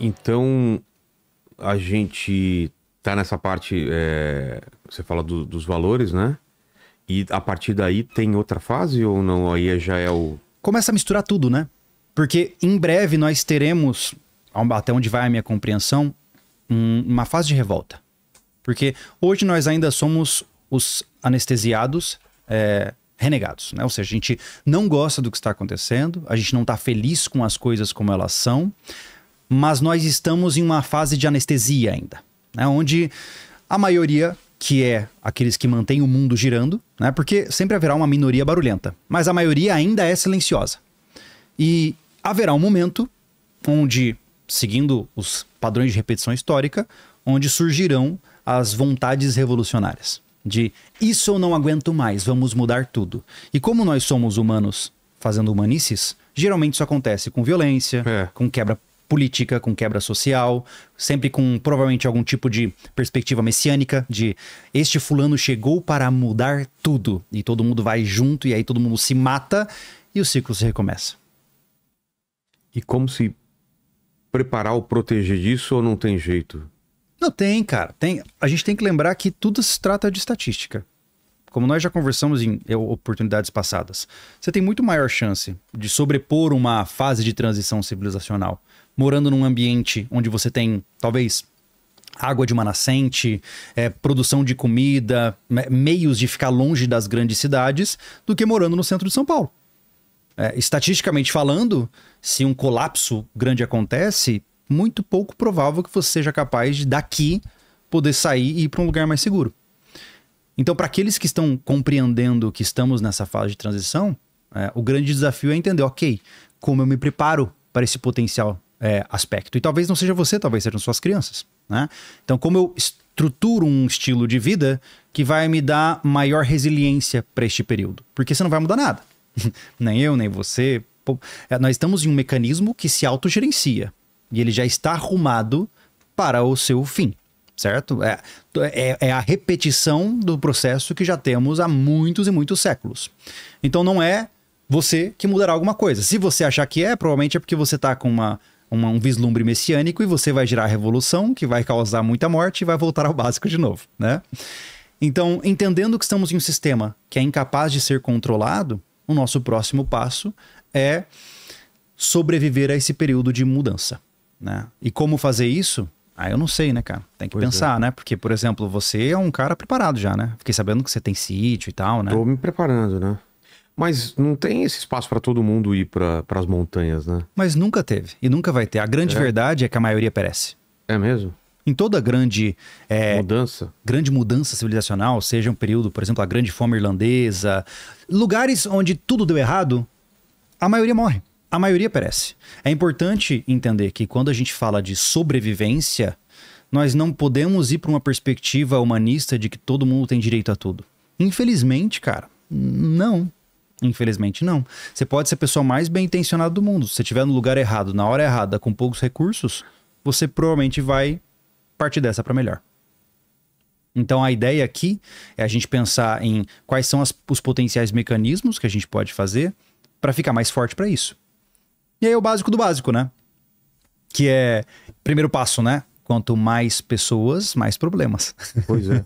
Então, a gente tá nessa parte, você fala dos valores, né? E a partir daí tem outra fase ou não? Aí já é o... Começa a misturar tudo, né? Porque em breve nós teremos, até onde vai a minha compreensão, uma fase de revolta. Porque hoje nós ainda somos os anestesiados renegados, né? Ou seja, a gente não gosta do que está acontecendo, a gente não está feliz com as coisas como elas são, mas nós estamos em uma fase de anestesia ainda, né? Onde a maioria, que é aqueles que mantêm o mundo girando, né? Porque sempre haverá uma minoria barulhenta, mas a maioria ainda é silenciosa. E haverá um momento onde, seguindo os padrões de repetição histórica, onde surgirão as vontades revolucionárias. De isso eu não aguento mais, vamos mudar tudo. E como nós somos humanos fazendo humanices, geralmente isso acontece com violência, com quebra política, com quebra social, sempre com provavelmente algum tipo de perspectiva messiânica, de este fulano chegou para mudar tudo. E todo mundo vai junto, e aí todo mundo se mata, e o ciclo se recomeça. E como se preparar ou proteger disso ou não tem jeito? Não tem, cara. A gente tem que lembrar que tudo se trata de estatística. Como nós já conversamos em oportunidades passadas, você tem muito maior chance de sobrepor uma fase de transição civilizacional morando num ambiente onde você tem, talvez, água de uma nascente, produção de comida, meios de ficar longe das grandes cidades, do que morando no centro de São Paulo. Estatisticamente falando, se um colapso grande acontece, muito pouco provável que você seja capaz de daqui poder sair e ir para um lugar mais seguro. Então, para aqueles que estão compreendendo que estamos nessa fase de transição, o grande desafio é entender, ok, como eu me preparo para esse potencial aspecto. E talvez não seja você, talvez sejam suas crianças, né? Então, como eu estruturo um estilo de vida que vai me dar maior resiliência para este período? Porque você não vai mudar nada. Nem eu, nem você. Nós estamos em um mecanismo que se autogerencia. E ele já está arrumado para o seu fim, certo? É a repetição do processo que já temos há muitos e muitos séculos. Então não é você que mudará alguma coisa. Se você achar que provavelmente é porque você está com um vislumbre messiânico e você vai gerar a revolução, que vai causar muita morte e vai voltar ao básico de novo, né? Então, entendendo que estamos em um sistema que é incapaz de ser controlado, o nosso próximo passo é sobreviver a esse período de mudança, né? E como fazer isso? Eu não sei, né, cara? Tem que pensar, né? Porque, por exemplo, você é um cara preparado já, né? Fiquei sabendo que você tem sítio e tal, né? Tô me preparando, né? Mas não tem esse espaço para todo mundo ir para as montanhas, né? Mas nunca teve e nunca vai ter. A grande verdade é que a maioria perece. É mesmo? Em toda grande mudança civilizacional, seja um período, por exemplo, a Grande Fome Irlandesa, lugares onde tudo deu errado, a maioria morre. A maioria perece. É importante entender que quando a gente fala de sobrevivência, nós não podemos ir para uma perspectiva humanista de que todo mundo tem direito a tudo. Infelizmente, cara, não. Infelizmente, não. Você pode ser a pessoa mais bem intencionada do mundo. Se você estiver no lugar errado, na hora errada, com poucos recursos, você provavelmente vai partir dessa para melhor. Então a ideia aqui é a gente pensar em quais são os potenciais mecanismos que a gente pode fazer para ficar mais forte para isso. E aí o básico do básico, né? Que é, primeiro passo, né? Quanto mais pessoas, mais problemas. Pois é.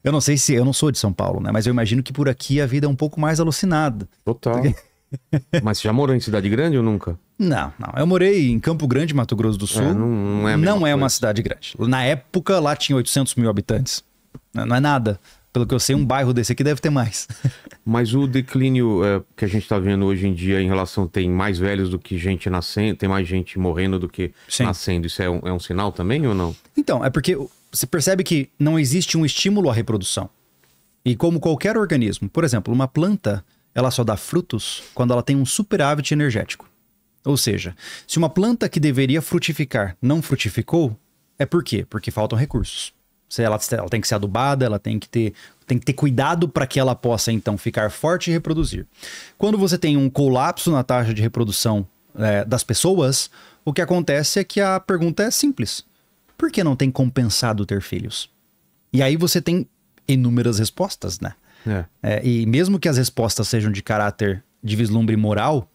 Eu não sei se... Eu não sou de São Paulo, né? Mas eu imagino que por aqui a vida é um pouco mais alucinada. Total. Mas você já morou em cidade grande ou nunca? Não. Eu morei em Campo Grande, Mato Grosso do Sul. Não é uma cidade grande. Na época, lá tinha 800 mil habitantes. Não é nada. Pelo que eu sei, um bairro desse aqui deve ter mais. Mas o declínio que a gente está vendo hoje em dia em relação... Tem mais velhos do que gente nascendo, tem mais gente morrendo do que nascendo. Isso é um sinal também ou não? Então, é porque você percebe que não existe um estímulo à reprodução. E como qualquer organismo, por exemplo, uma planta, ela só dá frutos quando ela tem um superávit energético. Ou seja, se uma planta que deveria frutificar não frutificou, é por quê? Porque faltam recursos. Ela tem que ser adubada, ela tem que ter cuidado para que ela possa, então, ficar forte e reproduzir. Quando você tem um colapso na taxa de reprodução das pessoas, o que acontece é que a pergunta é simples. Por que não tem compensado ter filhos? E aí você tem inúmeras respostas, né? E mesmo que as respostas sejam de caráter de vislumbre moral,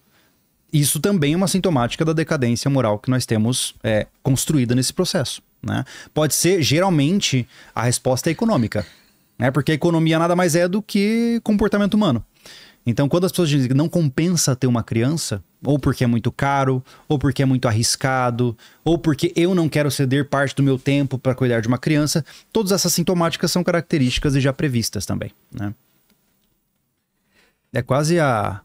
isso também é uma sintomática da decadência moral que nós temos construída nesse processo, né? Pode ser, geralmente, a resposta é econômica, né? Porque a economia nada mais é do que comportamento humano. Então, quando as pessoas dizem que não compensa ter uma criança, ou porque é muito caro, ou porque é muito arriscado, ou porque eu não quero ceder parte do meu tempo para cuidar de uma criança, todas essas sintomáticas são características e já previstas também, né? É quase a...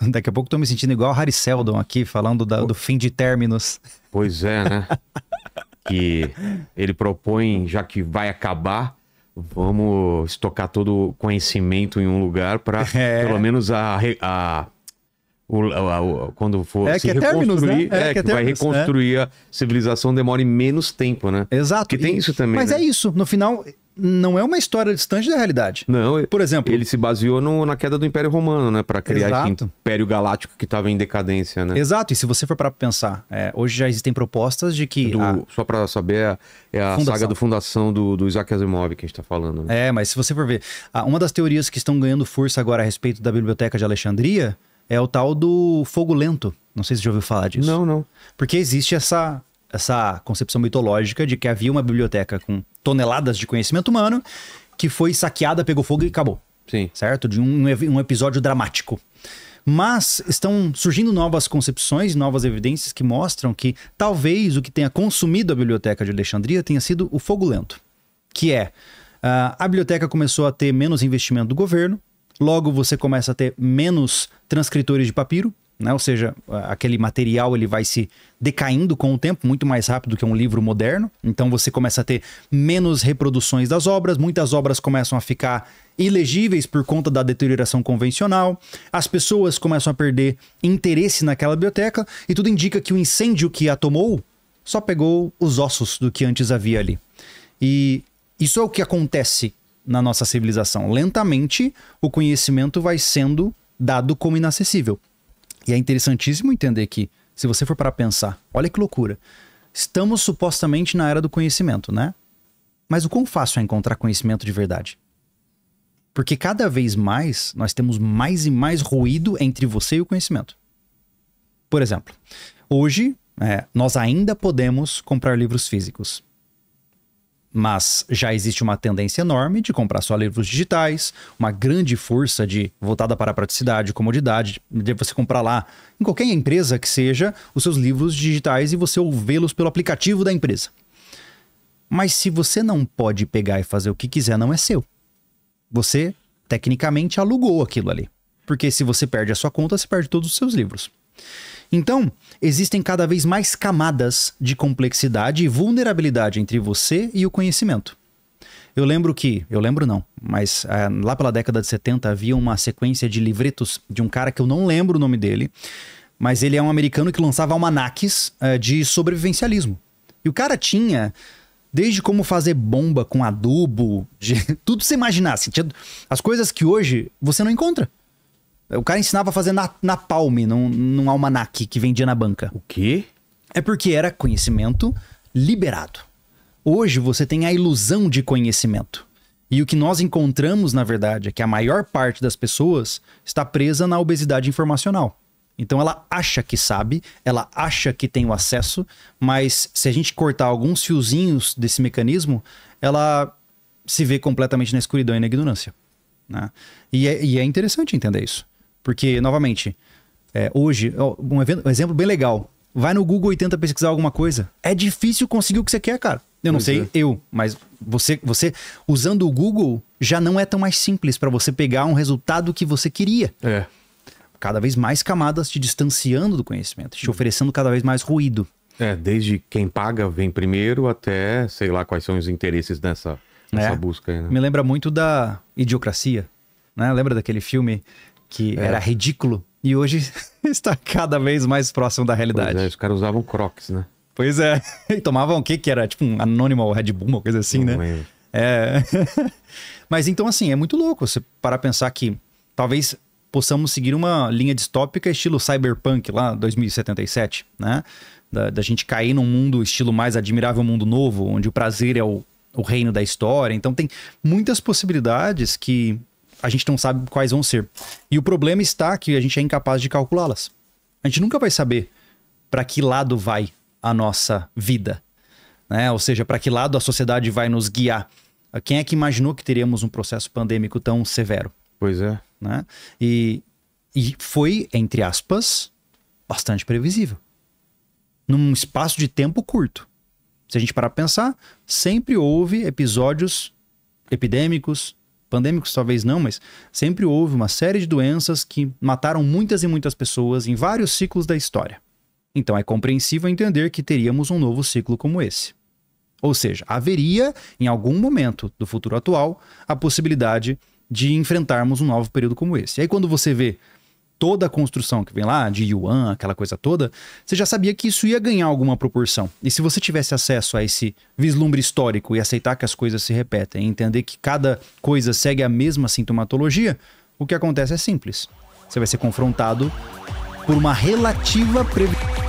Daqui a pouco eu tô me sentindo igual a Harry Seldon aqui, falando do fim de términos. Pois é, né? Que ele propõe, já que vai acabar, vamos estocar todo o conhecimento em um lugar para pelo menos quando for se reconstruir, que vai reconstruir a civilização, demore menos tempo, né? Exato. Que tem isso também. Mas né? É isso, no final, não é uma história distante da realidade. Não, por exemplo, ele se baseou na queda do Império Romano, né? Para criar esse Império Galáctico que estava em decadência, né? Exato, e se você for para pensar, hoje já existem propostas de que... Só para saber, é a saga do Fundação do Isaac Asimov que a gente está falando. Né? Mas se você for ver, uma das teorias que estão ganhando força agora a respeito da Biblioteca de Alexandria é o tal do fogo lento. Não sei se você já ouviu falar disso. Não. Porque existe essa concepção mitológica de que havia uma biblioteca com toneladas de conhecimento humano que foi saqueada, pegou fogo e acabou. Sim. Certo? De um episódio dramático. Mas estão surgindo novas concepções, novas evidências que mostram que talvez o que tenha consumido a Biblioteca de Alexandria tenha sido o fogo lento. Que a biblioteca começou a ter menos investimento do governo, logo você começa a ter menos transcritores de papiro, né? Ou seja, aquele material ele vai se decaindo com o tempo, muito mais rápido que um livro moderno. Então você começa a ter menos reproduções das obras, muitas obras começam a ficar ilegíveis por conta da deterioração convencional, as pessoas começam a perder interesse naquela biblioteca e tudo indica que o incêndio que a tomou só pegou os ossos do que antes havia ali. E isso é o que acontece na nossa civilização. Lentamente, o conhecimento vai sendo dado como inacessível. E é interessantíssimo entender que, se você for para pensar, olha que loucura, estamos supostamente na era do conhecimento, né? Mas o quão fácil é encontrar conhecimento de verdade? Porque cada vez mais nós temos mais e mais ruído entre você e o conhecimento. Por exemplo, hoje nós ainda podemos comprar livros físicos. Mas já existe uma tendência enorme de comprar só livros digitais, uma grande força voltada para a praticidade, comodidade, de você comprar lá, em qualquer empresa que seja, os seus livros digitais e você vê-los pelo aplicativo da empresa. Mas se você não pode pegar e fazer o que quiser, não é seu. Você, tecnicamente, alugou aquilo ali. Porque se você perde a sua conta, você perde todos os seus livros. Então, existem cada vez mais camadas de complexidade e vulnerabilidade entre você e o conhecimento. Mas lá pela década de 70 havia uma sequência de livretos de um cara que eu não lembro o nome dele, mas ele é um americano que lançava almanaques de sobrevivencialismo. E o cara tinha, desde como fazer bomba com adubo, tudo você imaginasse. As coisas que hoje você não encontra. O cara ensinava a fazer napalm num almanaque que vendia na banca. O quê? É porque era conhecimento liberado. Hoje você tem a ilusão de conhecimento. E o que nós encontramos, na verdade, é que a maior parte das pessoas está presa na obesidade informacional. Então ela acha que sabe, ela acha que tem o acesso, mas se a gente cortar alguns fiozinhos desse mecanismo, ela se vê completamente na escuridão e na ignorância, né? E é interessante entender isso. Porque, novamente, hoje, um exemplo bem legal. Vai no Google e tenta pesquisar alguma coisa. É difícil conseguir o que você quer, cara. Eu não sei, mas você usando o Google já não é tão mais simples para você pegar um resultado que você queria. Cada vez mais camadas te distanciando do conhecimento, te oferecendo cada vez mais ruído. Desde quem paga vem primeiro até, sei lá, quais são os interesses nessa busca aí, né? Me lembra muito da Idiocracia, né? Lembra daquele filme que era ridículo e hoje está cada vez mais próximo da realidade. Pois os caras usavam Crocs, né? Pois é. E tomavam o que era? Tipo um Anonymous Red Bull, uma coisa assim, Não né? lembro. Mas então, assim, é muito louco você parar a pensar que talvez possamos seguir uma linha distópica estilo Cyberpunk lá, 2077, né? Da gente cair num mundo estilo mais Admirável Mundo Novo, onde o prazer é o reino da história. Então tem muitas possibilidades que a gente não sabe quais vão ser. E o problema está que a gente é incapaz de calculá-las. A gente nunca vai saber para que lado vai a nossa vida, né? Ou seja, para que lado a sociedade vai nos guiar. Quem é que imaginou que teríamos um processo pandêmico tão severo? Pois é. Né? E foi, entre aspas, bastante previsível. Num espaço de tempo curto. Se a gente parar para pensar, sempre houve episódios epidêmicos, pandêmicos talvez não, mas sempre houve uma série de doenças que mataram muitas e muitas pessoas em vários ciclos da história. Então é compreensível entender que teríamos um novo ciclo como esse. Ou seja, haveria, em algum momento do futuro atual, a possibilidade de enfrentarmos um novo período como esse. E aí quando você vê toda a construção que vem lá, de Yuan, aquela coisa toda, você já sabia que isso ia ganhar alguma proporção. E se você tivesse acesso a esse vislumbre histórico e aceitar que as coisas se repetem, e entender que cada coisa segue a mesma sintomatologia, o que acontece é simples. Você vai ser confrontado por uma relativa previsão.